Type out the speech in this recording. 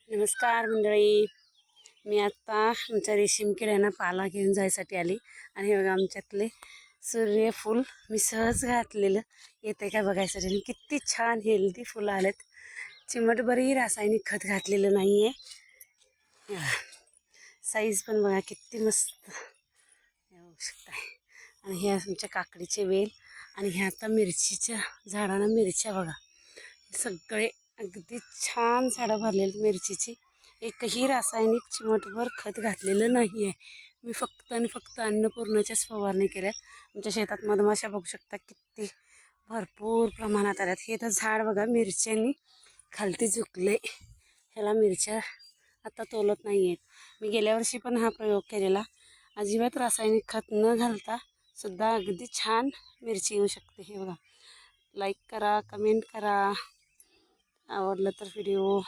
नमस्कार मंडळी. मी आत्ता आमच्या रेशीम किड्यांना पाला घेऊन जायसाठी आली आणि हे बघा आमच्यातले सूर्यफूल मी सहज घातलेलं येते काय बघायसाठी. आणि किती छान हेल्दी फुलं आलेत. चिमटभरही रासायनिक खत घातलेलं नाही आहे. साईज पण बघा किती मस्त बघू शकताय. आणि हे आमच्या काकडीचे वेल आणि ह्या आता मिरचीच्या झाडांना मिरच्या बघा सगळे अगदी छान झाडं भरलेली मिरचीची. एकही रासायनिक चिमटभर खत घातलेलं नाही आहे. मी फक्त आणि फक्त अन्नपूर्णाच्याच फवारणी केल्यात. आमच्या शेतात मधमाशा बघू शकता किती भरपूर प्रमाणात आल्यात. हे तर झाड बघा मिरच्यांनी खालती झुकले. ह्याला मिरच्या आता तोलत नाही आहेत. मी गेल्या वर्षी पण हा प्रयोग केलेला. अजिबात रासायनिक खत न घालता सुद्धा अगदी छान मिरची येऊ शकते. हे बघा, लाईक करा, कमेंट करा, आवडलं तर व्हिडिओ